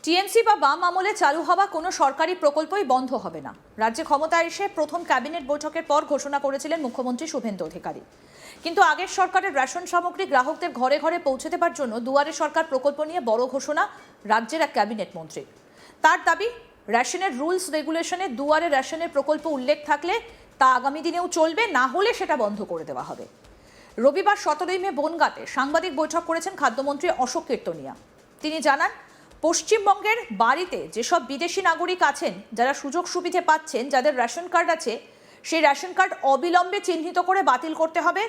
TMC বা বাম আমলে চালু হওয়া কোনো সরকারি প্রকল্পই বন্ধ হবে না। রাজ্যে ক্ষমতায় এসে প্রথম ক্যাবিনেট বৈঠকের পর ঘোষণা করেছিলেন মুখ্যমন্ত্রী শুভেন্দু অধিকারী। কিন্তু আগের সরকারের রেশন সামগ্রী গ্রাহকদের ঘরে ঘরে পৌঁছে দেবার জন্য দুয়ারে সরকার প্রকল্প নিয়ে বড় ঘোষণা রাজ্যের এক ক্যাবিনেট মন্ত্রী। তার দাবি, রেশনের রুলস রেগুলেশনে দুয়ারে রেশনের প্রকল্প উল্লেখ থাকলে তা আগামী দিনেও চলবে, না হলে সেটা বন্ধ করে দেওয়া হবে। রবিবার 17 মে বনগাঁতে সাংবাদিক বৈঠক করেছেন খাদ্যমন্ত্রী অশোক কীর্তনিয়া। তিনি জানান, পশ্চিমবঙ্গের বাড়িতে যেসব বিদেশি নাগরিক আছেন, যারা সুযোগ সুবিধে পাচ্ছেন, যাদের রেশন কার্ড আছে, সেই রেশন কার্ড অবিলম্বে চিহ্নিত করে বাতিল করতে হবে।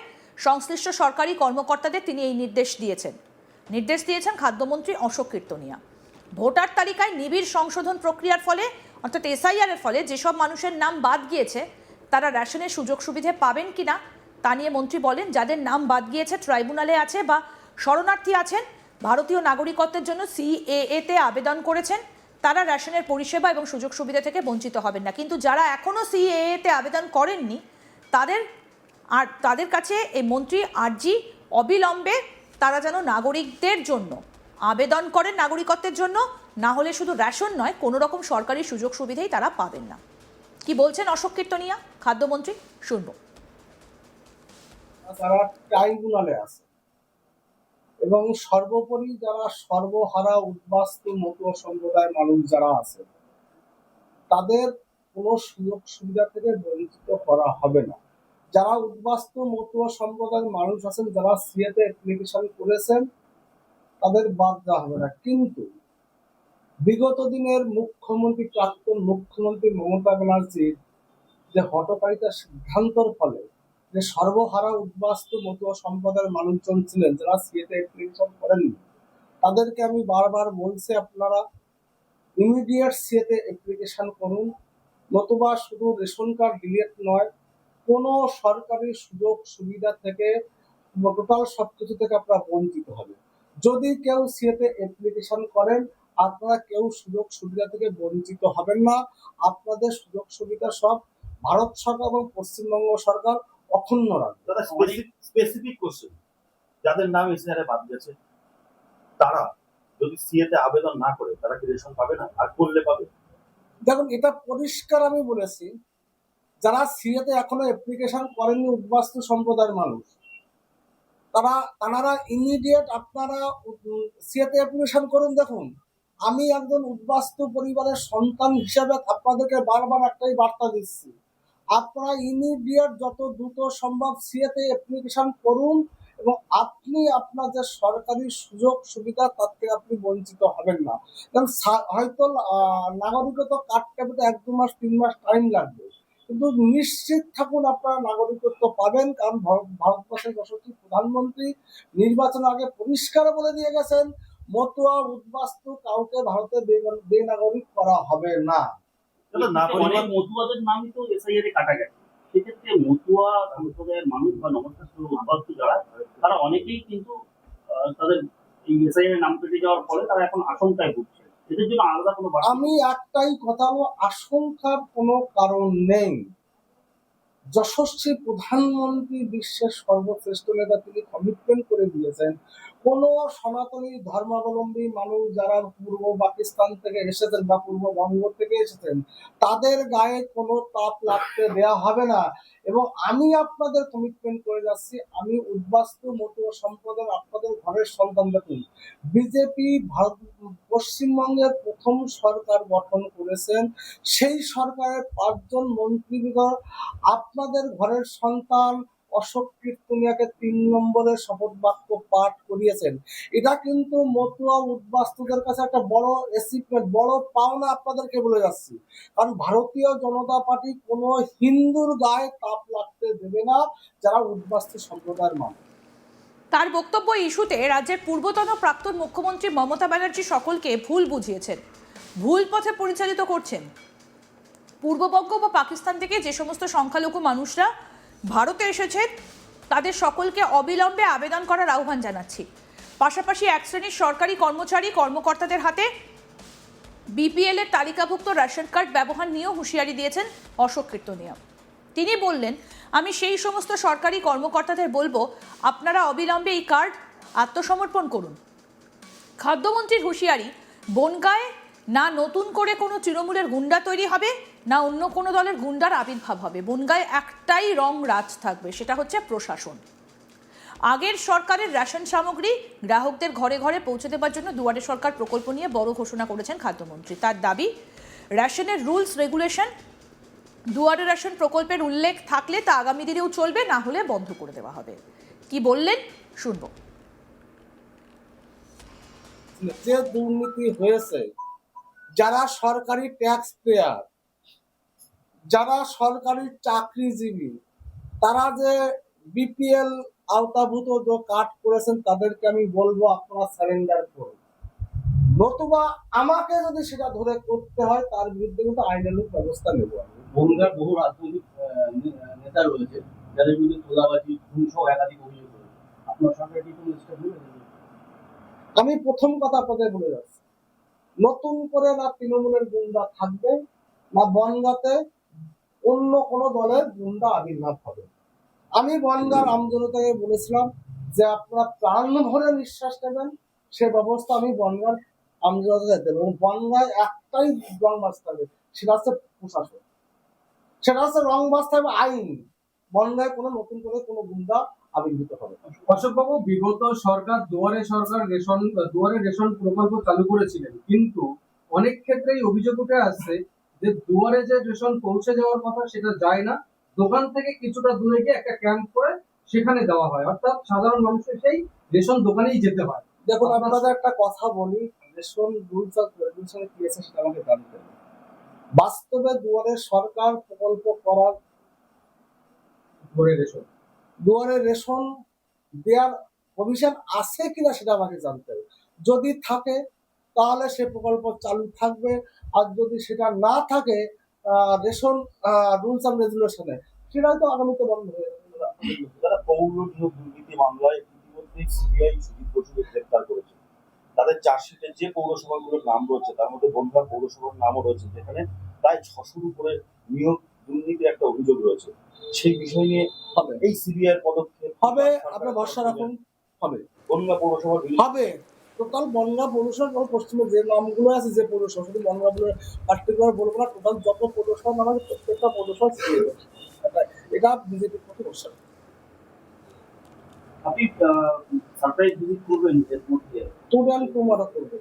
সংশ্লিষ্ট সরকারি কর্মকর্তাদের তিনি এই নির্দেশ দিয়েছেন খাদ্যমন্ত্রী অশোক কীর্তনিয়া। ভোটার তালিকায় নিবিড় সংশোধন প্রক্রিয়ার ফলে, অর্থাৎ এসআইআর এর ফলে যেসব মানুষের নাম বাদ গিয়েছে, তারা রেশনের সুযোগ সুবিধে পাবেন কিনা তা নিয়ে মন্ত্রী বলেন, যাদের নাম বাদ গিয়েছে, ট্রাইব্যুনালে আছে বা শরণার্থী আছেন, ভারতীয় নাগরিকত্বের জন্য সিএএ-তে আবেদন করেছেন, তারা রেশনের পরিষেবা এবং সুযোগ সুবিধা থেকে বঞ্চিত হবেন না। কিন্তু যারা এখনও সিএএ-তে আবেদন করেননি, তাদের কাছে এই মন্ত্রী আর্জি, অবিলম্বে তারা যেন নাগরিকদের জন্য আবেদন করেন, নাগরিকত্বের জন্য, না হলে শুধু রেশন নয়, কোনো রকম সরকারি সুযোগ সুবিধাই তারা পাবেন না। কি বলছেন অশোক কীর্তনিয়া, খাদ্যমন্ত্রী, শুনবো। যারা ট্রাইব্যুনালে আছে এবং সর্বোপরি যারা সর্বহারা উদ্বাস্তু মতুয়া সম্প্রদায়ের মানুষ যারা আছে, তাদের কোনো সুযোগ সুবিধা থেকে বঞ্চিত করা হবে না। যারা উদ্বাস্তু মতুয়া সম্প্রদায়ের মানুষ আছেন, যারা সিএতে অ্যাপ্লিকেশন করেছেন, তাদের বাদ দেওয়া হবে না। কিন্তু বিগত দিনের প্রাক্তন মুখ্যমন্ত্রী মমতা ব্যানার্জির যে হঠকারিতার সিদ্ধান্তর ফলে যে সর্বহারা উদ্বাস্তু মতুয়া সম্প্রদায়ের মানুষজন ছিলেন, যারা সিএতে অ্যাপ্লিকেশন করেননি, তাদেরকে আমি বারবার বলছি, আপনারা ইমিডিয়েট সিএতে অ্যাপ্লিকেশন করুন, নতুবা শুধু রেশন কার্ড ডিলিট নয়, কোনো সরকারি সুযোগ সুবিধা থেকে, টোটাল সবকিছু থেকে আপনারা বঞ্চিত হবে। যদি কেউ সিএতে অ্যাপ্লিকেশন করেন, আপনারা কেউ সুযোগ সুবিধা থেকে বঞ্চিত হবেন না। আপনাদের সুযোগ সুবিধা সব ভারত সরকার এবং পশ্চিমবঙ্গ সরকার অক্ষুণ্ণ রাখবে। দাদা, স্পেসিফিক কোশ্চেন, যাদের নাম এসআইআর বাদ গেছে, তারা যদি সিএতে আবেদন না করে, তারা কি রেশন পাবে না? আর করলে পাবে? দেখুন, এটা পরিষ্কার আমি বলেছি, যারা সিএতে এখনো অ্যাপ্লিকেশন করেননি, উদ্বাস্তু সম্প্রদায়ের মানুষ, তারা ইমিডিয়েট আপনারা সিএতে অ্যাপ্লিকেশন করুন। দেখুন, আমি একজন উদ্বাস্তু পরিবারের সন্তান হিসেবে আপনাদেরকে বারবার একটাই বার্তা দিচ্ছি, আপনারা ইমিডিয়েট যত দ্রুত সম্ভব সিএতে অ্যাপ্লিকেশন করুন এবং আপনি আপনার যে সরকারি সুযোগ সুবিধা, তার থেকে আপনি বঞ্চিত হবেন না। কারণ হয়তো নাগরিকত্ব কাটতে 1-2 মাস 3 মাস টাইম লাগবে, কিন্তু নিশ্চিত থাকুন আপনারা নাগরিকত্ব পাবেন। কারণ ভারতবর্ষের যশস্বী প্রধানমন্ত্রী নির্বাচন আগে পরিষ্কার বলে দিয়ে গেছেন, মতুয়া উদ্বাস্তু কাউকে ভারতে বেনাগরিক করা হবে না। মতুয়াদের নামই তো এসআইআর এ কাটা গেছে। সেক্ষেত্রে মতুয়া সম্প্রদায়ের মানুষ বা নবস্থাপিত উদ্বাস্তু যারা, তারা অনেকেই কিন্তু তাদের এই এসআইআর এর নাম কেটে যাওয়ার ফলে তারা এখন আশঙ্কায় ভুগছে। এদের জন্য আলাদা কোনো আমি একটাই কথা বলবো, আশঙ্কার কোনো কারণ নেই। যশস্বী প্রধানমন্ত্রী বিশ্বের সর্বশ্রেষ্ঠ নেতা, তিনি কমিটমেন্ট করে দিয়েছেন, কোন সনাতনী ধর্মাবলম্বী মানুষ যারা পূর্ব পাকিস্তান থেকে এসেছেন বা পূর্ববঙ্গ থেকে এসেছেন, তাদের গায়ে কোনো তাপ লাগতে দেওয়া হবে না। এবং আমি আপনাদের কমিটমেন্ট করে যাচ্ছি, আমি উদ্বাস্তু মতুয়া সম্প্রদায়ের আপনাদের ঘরের সন্তান। দেখুন, বিজেপি পশ্চিমবঙ্গের প্রথম সরকার গঠন করেছেন, সেই সরকারের 5 জন মন্ত্রীবৃন্দ আপনাদের ঘরের সন্তান অশোক কীর্তনিয়াকে 3 নম্বরের শপথ বাক্য পাঠ করিয়েছেন। এটা কিন্তু মতুয়া উদ্বাস্তুদের কাছে একটা বড় অ্যাচিভমেন্ট, বড় পাওনা আপনাদেরকে বলে যাচ্ছি। কারণ ভারতীয় জনতা পার্টি কোনো হিন্দুর গায়ে তাপ লাগতে দেবে না, যারা উদ্বাস্তু সম্প্রদায়ের মানুষ। তার বক্তব্য ইস্যুতে রাজ্যের পূর্বতন প্রাক্তন মুখ্যমন্ত্রী মমতা ব্যানার্জি সকলকে ভুল বুঝিয়েছেন, ভুল পথে পরিচালিত করছেন। পূর্ববঙ্গ বা পাকিস্তান থেকে যে সমস্ত সংখ্যালঘু মানুষরা ভারতে এসেছেন, তাদের সকলকে অবিলম্বে আবেদন করার আহ্বান জানাচ্ছি। পাশাপাশি এক শ্রেণীর সরকারি কর্মকর্তাদের হাতে বিপিএল এর তালিকাভুক্ত রেশন কার্ড ব্যবহার নিয়েও হুঁশিয়ারি দিয়েছেন অশোক কীর্তনিয়া। তিনি বললেন, আমি সেই সমস্ত সরকারি কর্মকর্তাদের বলবো, আপনারা অবিলম্বে এই কার্ড আত্মসমর্পণ করুন। খাদ্যমন্ত্রীর হুঁশিয়ারি, বনগাঁয় না নতুন করে কোনো তৃণমূলের গুন্ডা তৈরি হবে, না অন্য কোনো দলের গুন্ডার আবির্ভাব হবে। বনগাঁয় একটাই রং রাজ থাকবে, সেটা হচ্ছে প্রশাসন। আগের সরকারের রেশন সামগ্রী গ্রাহকদের ঘরে ঘরে পৌঁছে দেওয়ার জন্য দুয়ারে সরকার প্রকল্প নিয়ে বড় ঘোষণা করেছেন খাদ্যমন্ত্রী। তার দাবি, রেশনের রুলস রেগুলেশন, দুয়ারে রেশন প্রকল্পের উল্লেখ থাকলে তা আগামী দিনেও চলবে, না হলে বন্ধ করে দেওয়া হবে। কি বললেন শুনবো। যে দুর্নীতি হয়েছে, যারা সরকারি ট্যাক্স পেয়ার, যারা সরকারি চাকরিজীবী, তারা যে বিপিএল আওতাভূত যে কাট করেছেন, তাদেরকে আমি বলবো আপনারা সারেন্ডার করুন, নতুবা আমাকে যদি সেটা ধরে করতে হয় তার বিরুদ্ধে কিন্তু আইনানুগ ব্যবস্থা নেব। বনগাঁর বহু রাজনৈতিক নেতা রয়েছে যাদের বিরুদ্ধে তোলাবাজি, খুন সহ একাধিক অভিযোগ রয়েছে। আপনার সরকার কি কোনো স্টেপ নেবে? আমি প্রথম কথা আপনাদের বলে যাচ্ছি, নতুন করে না তৃণমূলের গুন্ডা থাকবে, না বনগাঁতে অন্য কোনো দলের গুন্ডা আবির্ভাব হবে। আমি বনগাঁর আমজনতাকে বলেছিলাম যে আপনারা প্রাণ ভরে নিঃশ্বাস নেবেন, সে ব্যবস্থা আমি বনগাঁর আমজনতাকে দেব। এবং বনগাঁয় একটাই রং বাঁচতে হবে, সেটা হচ্ছে প্রশাসন, সেটা হচ্ছে রং বাঁচতে হবে আইন। বনগাঁয় কোনো নতুন করে কোনো গুন্ডা আবির্ভূত হবে। অশোকবাবু, বিগত সরকার দুয়ারে রেশন প্রকল্প চালু করেছিলেন, কিন্তু অনেক ক্ষেত্রেই অভিযোগ উঠে আসছে যে দুয়ারে যে রেশন পৌঁছে যাওয়ার কথা সেটা যায় না, দোকান থেকে কিছুটা দূরে গিয়ে একটা ক্যাম্প করে সেখানে দেওয়া হয়, অর্থাৎ সাধারণ মানুষের সেই রেশন দোকানেই যেতে হয়। দেখুন, আপনাদের একটা কথা বলি, রেশন রুলস অফ রেগুলেশন কি আছে সেটা আমাকে জানতে হবে। বাস্তবে দুয়ারে সরকার প্রকল্প করার দুয়ারে রেশন দেওয়ার প্রভিশন আছে কিনা সেটা আমাকে জানতে হবে। যদি থাকে তাহলে সে প্রকল্প চালু থাকবে, আর যদি সেটা না থাকে রেশন রুলস অ্যান্ড রেগুলেশনে, সেটা তো আগামীতে বন্ধ হয়ে যাবে। যারা পৌর নিয়োগ দুর্নীতি মামলায় ইতিমধ্যে সিবিআই সুদীপ বসুকে গ্রেপ্তার করেছে, তাদের চার্জশিটে যে পৌরসভাগুলোর নাম রয়েছে তার মধ্যে বনগাঁ পৌরসভার নামও রয়েছে, যেখানে প্রায় 600-র উপরে নিয়োগ দুর্নীতির একটা অভিযোগ রয়েছে। সেই বিষয় নিয়ে হবে এই সিবিআই পদক্ষেপ হবে, আপনার ভরসা রাখুন, হবে বনগাঁ পৌরসভার হবে। টোটাল বনগাঁ পৌরসভা পশ্চিমে যে নামগুলো আছে, যে পৌরসভা, শুধু বনগাঁ বলে পার্টিকুলার বলবো না, টোটাল যত পৌরসভা নাম আছে প্রত্যেকটা পৌরসভা এটা বিজেপির পক্ষে ভরসা। আপনি সারপ্রাইজ ভিজিট করবেন এর মধ্যে? করবে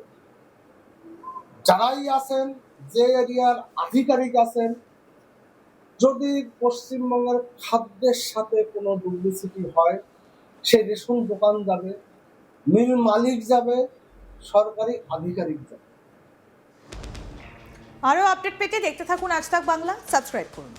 যারাই আছেন, যে এরিয়ার আধিকারিক আছেন, যদি পশ্চিমবঙ্গের খাদ্যের সাথে কোনো দুর্নীতি হয়, সে রেশন দোকান যাবে, মিল মালিক যাবে, সরকারি আধিকারিক যাবে। আরও আপডেট পেতে দেখতে থাকুন আজ তাক বাংলা, সাবস্ক্রাইব করুন।